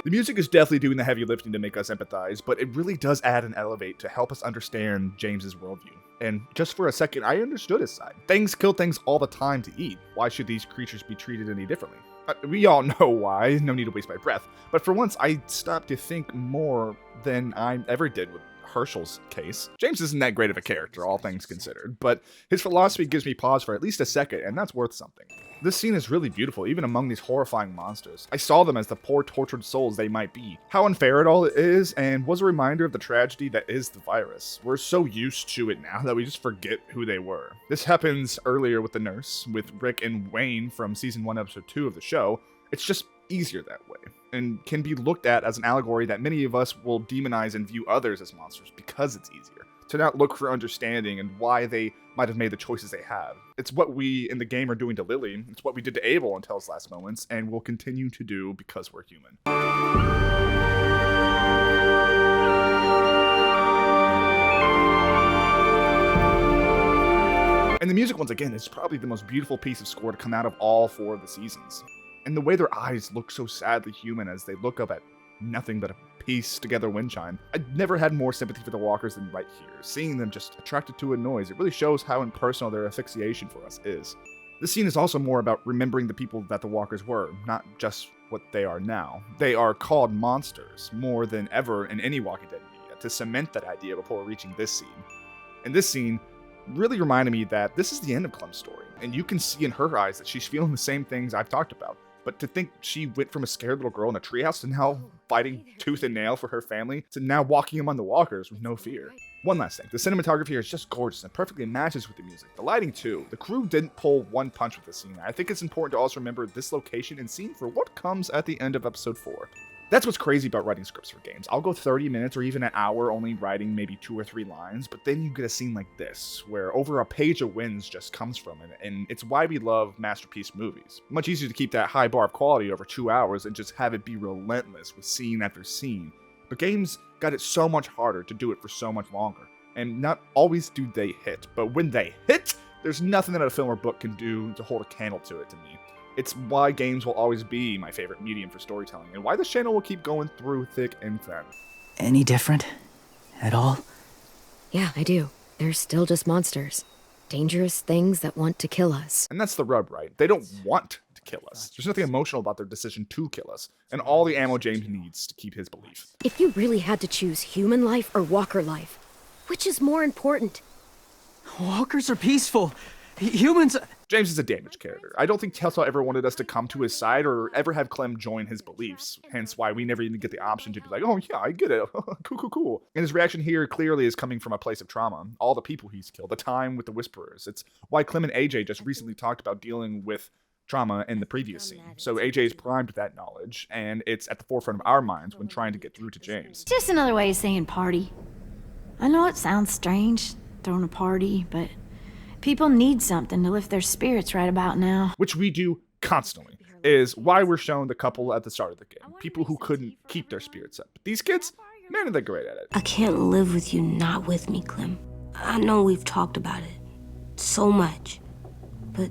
The music is definitely doing the heavy lifting to make us empathize, but it really does add an elevate to help us understand James's worldview. And just for a second, I understood his side. Things kill things all the time to eat. Why should these creatures be treated any differently? We all know why, no need to waste my breath. But for once, I stopped to think more than I ever did with Herschel's case. James isn't that great of a character, all things considered, but his philosophy gives me pause for at least a second, and that's worth something. This scene is really beautiful, even among these horrifying monsters. I saw them as the poor, tortured souls they might be. How unfair it all is, and was a reminder of the tragedy that is the virus. We're so used to it now that we just forget who they were. This happens earlier with the nurse, with Rick and Wayne from Season 1, Episode 2 of the show. It's just easier that way, and can be looked at as an allegory that many of us will demonize and view others as monsters because it's easier. To not look for understanding and why they might have made the choices they have. It's what we in the game are doing to Lily, it's what we did to Abel until his last moments, and will continue to do because we're human. And the music, once again, is probably the most beautiful piece of score to come out of all 4 of the seasons. And the way their eyes look so sadly human as they look up at nothing but a pieced together wind chime. I'd never had more sympathy for the walkers than right here. Seeing them just attracted to a noise, it really shows how impersonal their asphyxiation for us is. This scene is also more about remembering the people that the walkers were, not just what they are now. They are called monsters, more than ever in any Walking Dead media, to cement that idea before reaching this scene. And this scene really reminded me that this is the end of Clem's story, and you can see in her eyes that she's feeling the same things I've talked about. But to think she went from a scared little girl in a treehouse to now fighting tooth and nail for her family, to now walking among the walkers with no fear. One last thing, the cinematography here is just gorgeous and perfectly matches with the music. The lighting too. The crew didn't pull one punch with this scene. I think it's important to also remember this location and scene for what comes at the end of episode 4. That's what's crazy about writing scripts for games. I'll go 30 minutes or even an hour only writing maybe 2 or 3 lines, but then you get a scene like this, where over a page of wins just comes from it, and it's why we love masterpiece movies. Much easier to keep that high bar of quality over 2 hours and just have it be relentless with scene after scene. But games got it so much harder to do it for so much longer, and not always do they hit, but when they hit, there's nothing that a film or book can do to hold a candle to it to me. It's why games will always be my favorite medium for storytelling, and why this channel will keep going through thick and thin. Any different? At all? Yeah, I do. They're still just monsters. Dangerous things that want to kill us. And that's the rub, right? They don't want to kill us. There's nothing emotional about their decision to kill us, and all the ammo James needs to keep his belief. If you really had to choose human life or walker life, which is more important? Walkers are peaceful. Humans... James is a damaged character. I don't think Telltale ever wanted us to come to his side or ever have Clem join his beliefs, hence why we never even get the option to be like, oh yeah, I get it, cool. And his reaction here clearly is coming from a place of trauma. All the people he's killed, the time with the Whisperers. It's why Clem and AJ just recently talked about dealing with trauma in the previous scene. So AJ is primed with that knowledge, and it's at the forefront of our minds when trying to get through to James. Just another way of saying party. I know it sounds strange, throwing a party, but people need something to lift their spirits right about now. Which we do constantly, is why we're shown the couple at the start of the game. People who couldn't keep their spirits up. But these kids, man, are they great at it. I can't live with you not with me, Clem. I know we've talked about it so much, but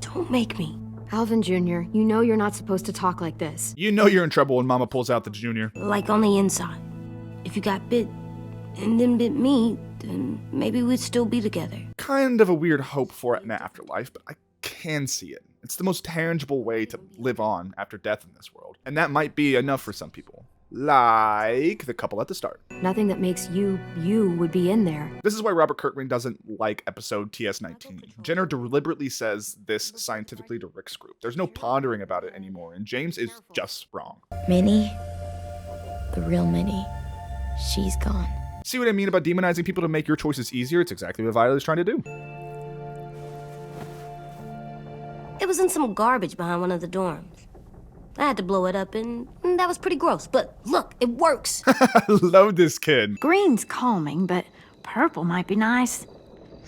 don't make me. Alvin Jr., you know you're not supposed to talk like this. You know you're in trouble when Mama pulls out the Junior. Like on the inside. If you got bit and then bit me, then maybe we'd still be together. Kind of a weird hope for it in the afterlife, but I can see it. It's the most tangible way to live on after death in this world. And that might be enough for some people. Like the couple at the start. Nothing that makes you would be in there. This is why Robert Kirkman doesn't like episode TS-19. Jenner deliberately says this scientifically to Rick's group. There's no pondering about it anymore, and James is just wrong. Minnie, the real Minnie, she's gone. See what I mean about demonizing people to make your choices easier? It's exactly what Violet is trying to do. It was in some garbage behind one of the dorms. I had to blow it up, and that was pretty gross. But look, it works. I love this kid. Green's calming, but purple might be nice.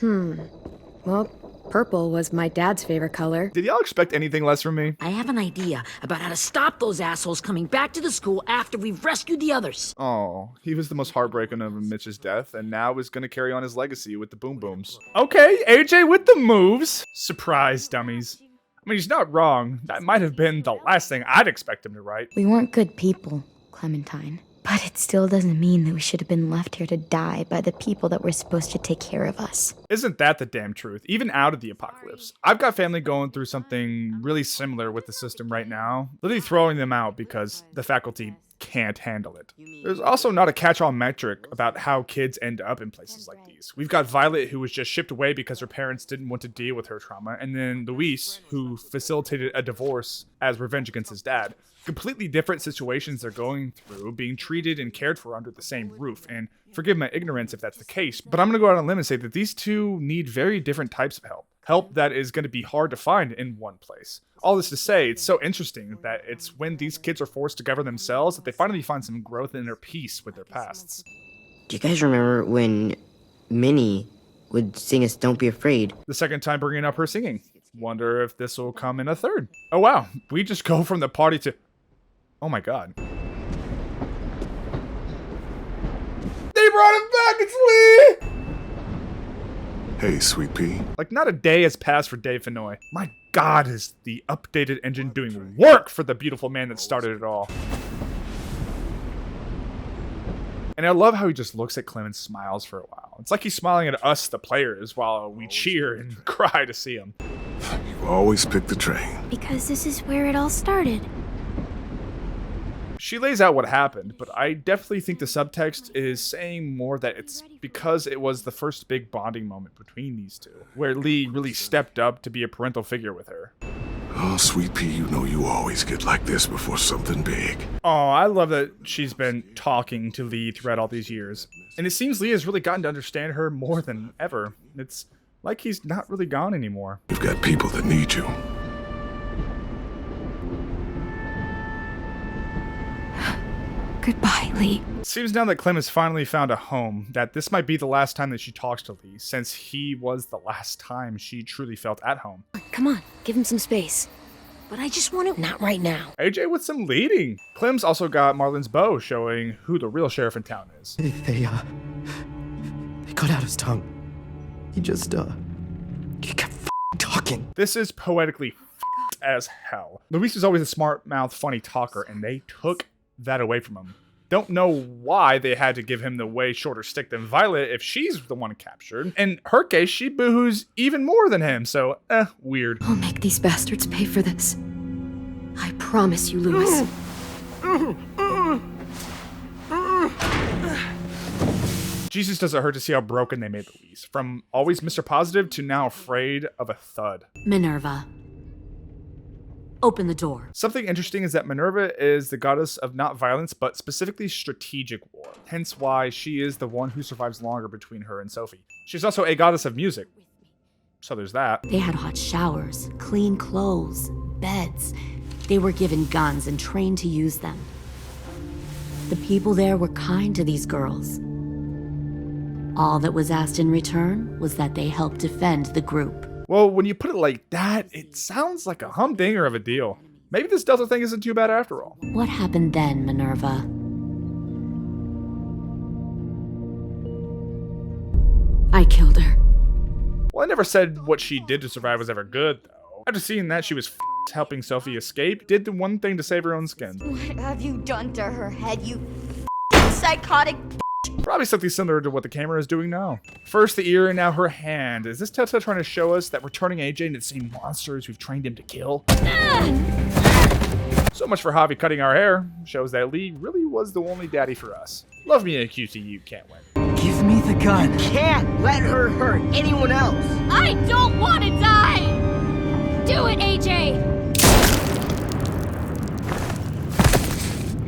Well, purple was my dad's favorite color. Did y'all expect anything less from me? I have an idea about how to stop those assholes coming back to the school after we've rescued the others. Oh, he was the most heartbreaking of Mitch's death, and now is going to carry on his legacy with the Boom Booms. Okay, AJ with the moves. Surprise, dummies. I mean, he's not wrong. That might have been the last thing I'd expect him to write. We weren't good people, Clementine. But it still doesn't mean that we should have been left here to die by the people that were supposed to take care of us. Isn't that the damn truth? Even out of the apocalypse. I've got family going through something really similar with the system right now. Literally throwing them out because the faculty can't handle it. There's also not a catch-all metric about how kids end up in places like these. We've got Violet, who was just shipped away because her parents didn't want to deal with her trauma, and then Luis, who facilitated a divorce as revenge against his dad. Completely different situations they're going through, being treated and cared for under the same roof, and forgive my ignorance if that's the case, but I'm going to go out on a limb and say that these two need very different types of help. Help that is going to be hard to find in one place. All this to say, it's so interesting that it's when these kids are forced to govern themselves that they finally find some growth in their peace with their pasts. Do you guys remember when Minnie would sing us Don't Be Afraid? The second time bringing up her singing. Wonder if this will come in a third. Oh wow, we just go from the party to... Oh my god. They brought him back, it's Lee! Hey, Sweet Pea. Like, not a day has passed for Dave Fennoy. My god, is the updated engine doing work for the beautiful man that started it all. And I love how he just looks at Clem and smiles for a while. It's like he's smiling at us, the players, while we cheer and cry to see him. You always pick the train. Because this is where it all started. She lays out what happened, but I definitely think the subtext is saying more that it's because it was the first big bonding moment between these two, where Lee really stepped up to be a parental figure with her. Oh, Sweet Pea, you know you always get like this before something big. Oh, I love that she's been talking to Lee throughout all these years. And it seems Lee has really gotten to understand her more than ever. It's like he's not really gone anymore. You've got people that need you. Goodbye, Lee. It seems now that Clem has finally found a home, that this might be the last time that she talks to Lee, since he was the last time she truly felt at home. Come on, give him some space. But I just want to... Not right now. AJ with some leading. Clem's also got Marlon's bow, showing who the real sheriff in town is. They cut out his tongue. He just, he kept talking. This is poetically as hell. Luis is always a smart-mouthed, funny talker, and they took that away from him. Don't know why they had to give him the way shorter stick than Violet if she's the one captured. In her case, she boohoos even more than him, so, weird. I'll make these bastards pay for this. I promise you, Louis. Jesus doesn't hurt to see how broken they made Luis. From always Mr. Positive to now afraid of a thud. Minerva. Open the door. Something interesting is that Minerva is the goddess of not violence, but specifically strategic war. Hence why she is the one who survives longer between her and Sophie. She's also a goddess of music. So there's that. They had hot showers, clean clothes, beds. They were given guns and trained to use them. The people there were kind to these girls. All that was asked in return was that they help defend the group. Well, when you put it like that, it sounds like a humdinger of a deal. Maybe this Delta thing isn't too bad after all. What happened then, Minerva? I killed her. Well, I never said what she did to survive was ever good, though. After seeing that she was helping Sophie escape, did the one thing to save her own skin. What have you done to her head, you psychotic? Probably something similar to what the camera is doing now. First the ear and now her hand. Is this Tessa trying to show us that we're turning AJ into the same monsters we've trained him to kill? So much for Javi cutting our hair. Shows that Lee really was the only daddy for us. Love me a QTU, can't win. Give me the gun. Can't let her hurt anyone else. I don't want to die! Do it, AJ!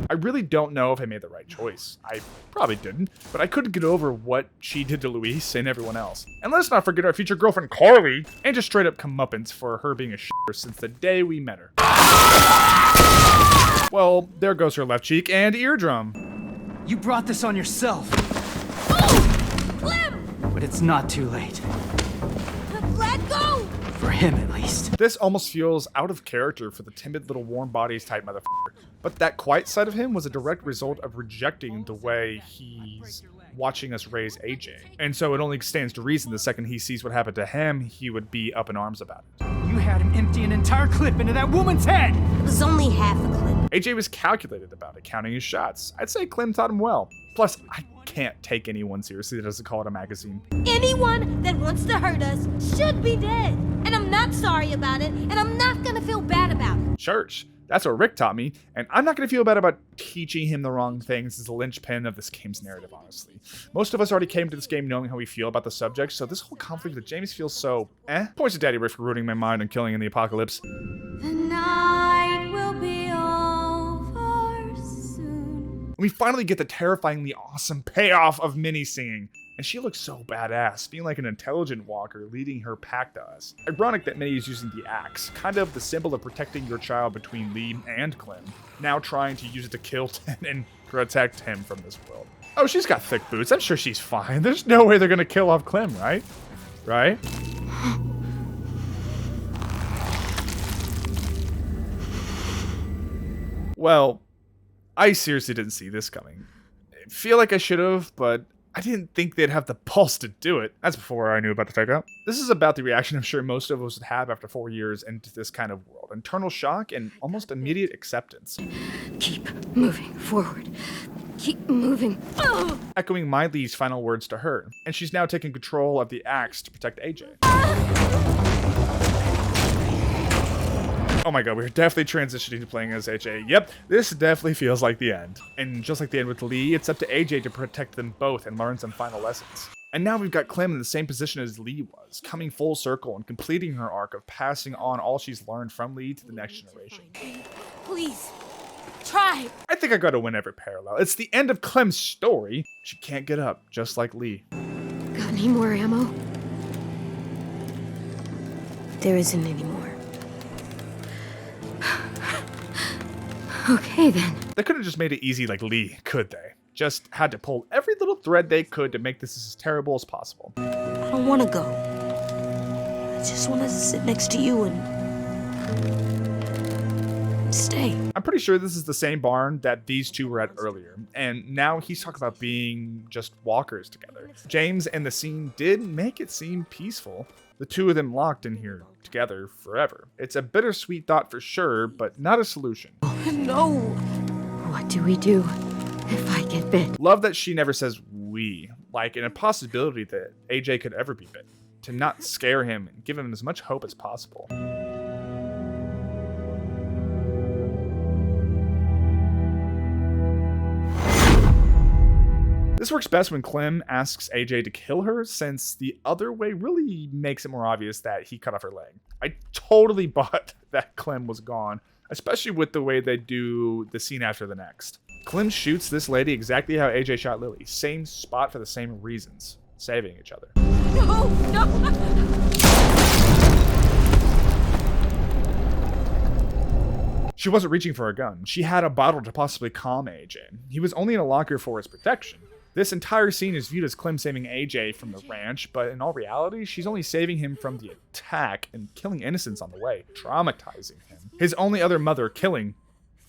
I really don't know if I made the right choice. I probably didn't, but I couldn't get over what she did to Luis and everyone else. And let's not forget our future girlfriend Carly, and just straight up comeuppance for her being a shitter since the day we met her. Well, there goes her left cheek and eardrum. You brought this on yourself. Oh! Clem! But it's not too late. Let go! For him, at least. This almost feels out of character for the timid little warm bodies type motherfucker. But that quiet side of him was a direct result of rejecting the way he's watching us raise AJ. And so it only stands to reason the second he sees what happened to him, he would be up in arms about it. You had him empty an entire clip into that woman's head! It was only half a clip. AJ was calculated about it, counting his shots. I'd say Clem taught him well. Plus, I can't take anyone seriously that doesn't call it a magazine. Anyone that wants to hurt us should be dead. And I'm not sorry about it, and I'm not gonna feel bad about it. Church. That's what Rick taught me, and I'm not going to feel bad about teaching him the wrong things as the linchpin of this game's narrative, honestly. Most of us already came to this game knowing how we feel about the subject, so this whole conflict with James feels so Points to Daddy Rick for ruining my mind and killing in the apocalypse. The night will be over soon. We finally get the terrifyingly awesome payoff of Minnie singing. And she looks so badass, being like an intelligent walker leading her pack to us. Ironic that Minnie is using the axe, kind of the symbol of protecting your child between Lee and Clem, now trying to use it to kill Ten and protect him from this world. Oh, she's got thick boots. I'm sure she's fine. There's no way they're gonna kill off Clem, right? Right? Well, I seriously didn't see this coming. I feel like I should have, but I didn't think they'd have the pulse to do it. That's before I knew about the fake out. This is about the reaction I'm sure most of us would have after 4 years into this kind of world. Internal shock and almost immediate acceptance. Keep moving forward. Keep moving. Oh! Echoing Miley's final words to her. And she's now taking control of the axe to protect AJ. Oh my god, we're definitely transitioning to playing as AJ. Yep, this definitely feels like the end. And just like the end with Lee, it's up to AJ to protect them both and learn some final lessons. And now we've got Clem in the same position as Lee was, coming full circle and completing her arc of passing on all she's learned from Lee to the next generation. Please, try. I think I gotta win every parallel. It's the end of Clem's story. She can't get up, just like Lee. Got any more ammo? There isn't any more. Okay, then. They couldn't just made it easy like Lee, could they? Just had to pull every little thread they could to make this as terrible as possible. I don't want to go. I just want to sit next to you and stay. I'm pretty sure this is the same barn that these two were at earlier, and now he's talking about being just walkers together. James and the scene did make it seem peaceful. The two of them locked in here together forever. It's a bittersweet thought for sure, but not a solution. No. What do we do if I get bit? Love that she never says we, like an impossibility that AJ could ever be bitten. To not scare him and give him as much hope as possible. This works best when Clem asks AJ to kill her, since the other way really makes it more obvious that he cut off her leg. I totally bought that Clem was gone, especially with the way they do the scene after the next. Clem shoots this lady exactly how AJ shot Lily, same spot for the same reasons, saving each other. No, no. She wasn't reaching for a gun. She had a bottle to possibly calm AJ. He was only in a locker for his protection. This entire scene is viewed as Clem saving AJ from the ranch, but in all reality, she's only saving him from the attack and killing innocents on the way, traumatizing him. His only other mother killing,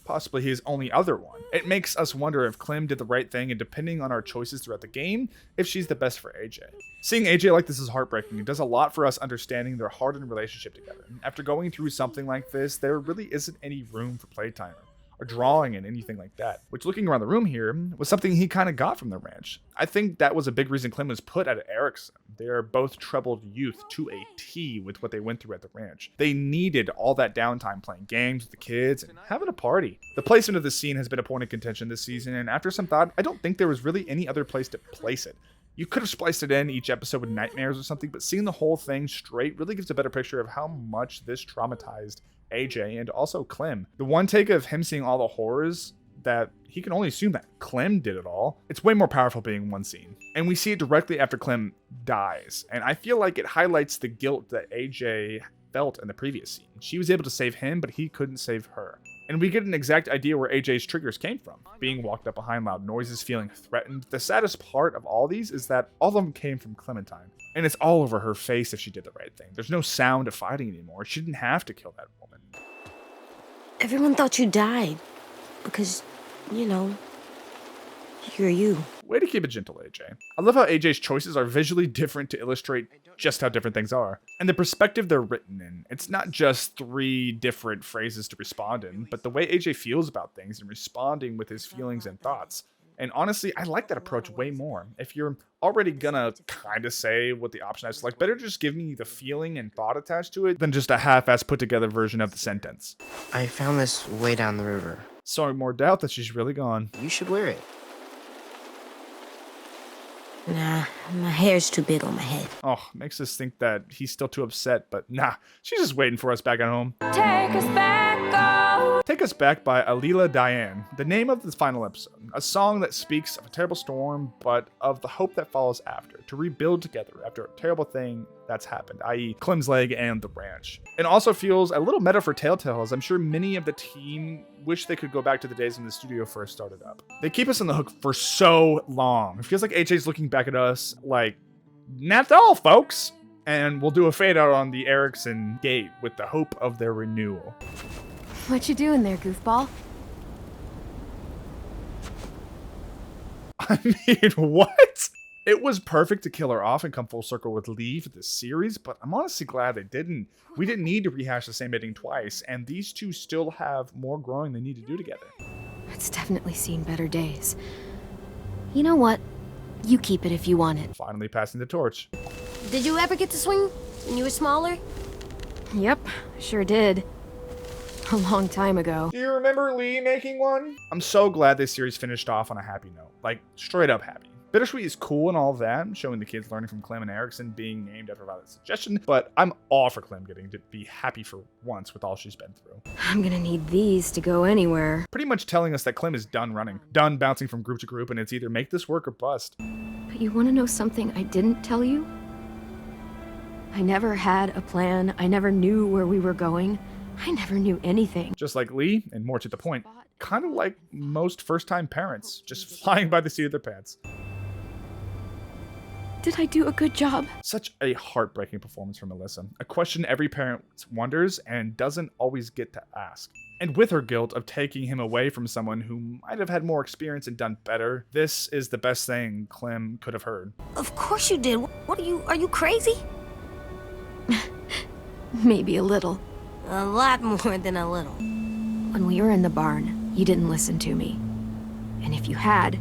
possibly his only other one. It makes us wonder if Clem did the right thing, and depending on our choices throughout the game, if she's the best for AJ. Seeing AJ like this is heartbreaking. It does a lot for us understanding their hardened relationship together. After going through something like this, there really isn't any room for playtime or drawing and anything like that, which looking around the room here was something he kind of got from the ranch. I think that was a big reason Clem was put at Erickson. They are both troubled youth to a T with what they went through at the ranch. They needed all that downtime playing games with the kids and having a party. The placement of the scene has been a point of contention this season, and after some thought, I don't think there was really any other place to place it. You could have spliced it in each episode with nightmares or something, but seeing the whole thing straight really gives a better picture of how much this traumatized AJ and also Clem. The one take of him seeing all the horrors that he can only assume that Clem did it all. It's way more powerful being one scene. And we see it directly after Clem dies. And I feel like it highlights the guilt that AJ felt in the previous scene. She was able to save him, but he couldn't save her. And we get an exact idea where AJ's triggers came from. Being walked up behind loud noises, feeling threatened. The saddest part of all these is that all of them came from Clementine. And it's all over her face if she did the right thing. There's no sound of fighting anymore. She didn't have to kill that woman. Everyone thought you died because, you know, You're you. Way to keep it gentle, AJ. I love how AJ's choices are visually different to illustrate just how different things are. And the perspective they're written in. It's not just 3 different phrases to respond in, but the way AJ feels about things and responding with his feelings and thoughts. And honestly, I like that approach way more. If you're already gonna kind of say what the option I select, better just give me the feeling and thought attached to it than just a half-ass put together version of the sentence. I found this way down the river. Sowing more doubt that she's really gone. You should wear it. Nah, my hair's too big on my head. Oh, makes us think that he's still too upset, but nah, she's just waiting for us back at home. Take us back, oh. Take Us Back by Alila Diane, the name of this final episode. A song that speaks of a terrible storm, but of the hope that follows after, to rebuild together after a terrible thing that's happened, i.e. Clem's leg and the ranch. It also feels a little meta for Telltale, as I'm sure many of the team wish they could go back to the days when the studio first started up. They keep us on the hook for so long. It feels like AJ's looking back at us like, that's all, folks. And we'll do a fade out on the Erickson gate with the hope of their renewal. What you doing there, goofball? I mean, what? It was perfect to kill her off and come full circle with Lee for this series, but I'm honestly glad they didn't. We didn't need to rehash the same ending twice, and these two still have more growing they need to do together. It's definitely seen better days. You know what? You keep it if you want it. Finally passing the torch. Did you ever get to swing when you were smaller? Yep, sure did. A long time ago. Do you remember Lee making one? I'm so glad this series finished off on a happy note. Like, straight up happy. Bittersweet is cool and all that, showing the kids learning from Clem and Erickson being named after Violet's suggestion, but I'm all for Clem getting to be happy for once with all she's been through. I'm gonna need these to go anywhere. Pretty much telling us that Clem is done running, done bouncing from group to group, and it's either make this work or bust. But you wanna know something I didn't tell you? I never had a plan. I never knew where we were going. I never knew anything. Just like Lee, and more to the point, kind of like most first-time parents, just flying by the seat of their pants. Did I do a good job? Such a heartbreaking performance from Melissa. A question every parent wonders and doesn't always get to ask. And with her guilt of taking him away from someone who might have had more experience and done better, this is the best thing Clem could have heard. Of course you did. What are you crazy? Maybe a little. A lot more than a little. When we were in the barn, you didn't listen to me. And if you had,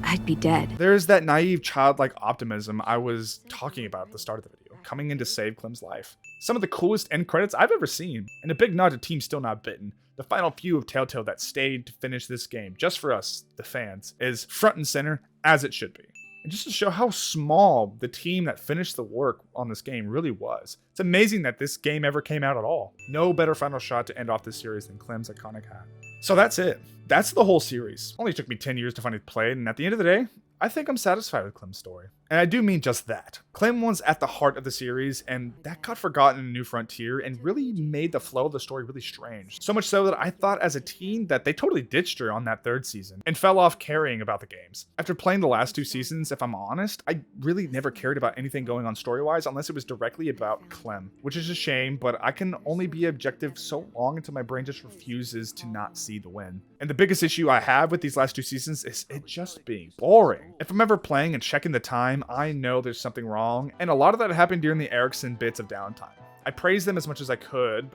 I'd be dead. There's that naive, childlike optimism I was talking about at the start of the video, coming in to save Clem's life. Some of the coolest end credits I've ever seen, and a big nod to Team Still Not Bitten. The final few of Telltale that stayed to finish this game, just for us, the fans, is front and center, as it should be. And just to show how small the team that finished the work on this game really was. It's amazing that this game ever came out at all. No better final shot to end off this series than Clem's iconic hat. So that's it. That's the whole series. Only took me 10 years to finally play it, and at the end of the day, I think I'm satisfied with Clem's story. And I do mean just that. Clem was at the heart of the series, and that got forgotten in New Frontier and really made the flow of the story really strange. So much so that I thought as a teen that they totally ditched her on that 3rd season and fell off caring about the games. After playing the last 2 seasons, if I'm honest, I really never cared about anything going on story-wise unless it was directly about Clem, which is a shame, but I can only be objective so long until my brain just refuses to not see the win. And the biggest issue I have with these last 2 seasons is it just being boring. If I'm ever playing and checking the time, I know there's something wrong, and a lot of that happened during the Erickson bits of downtime. I praised them as much as I could.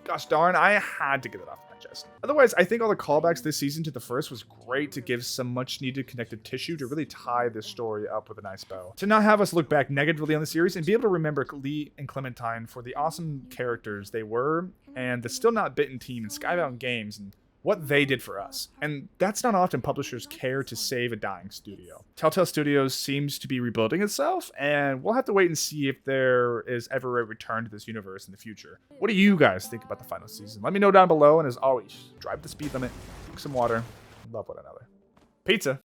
Gosh darn, I had to get it off my chest. Otherwise, I think all the callbacks this season to the first was great to give some much needed connective tissue to really tie this story up with a nice bow. To not have us look back negatively on the series and be able to remember Lee and Clementine for the awesome characters they were, and the Still Not Bitten team and Skybound Games, and what they did for us. And that's not often publishers care to save a dying studio. Telltale Studios seems to be rebuilding itself, and we'll have to wait and see if there is ever a return to this universe in the future. What do you guys think about the final season? Let me know down below, and as always, drive the speed limit, drink some water, love one another. Pizza!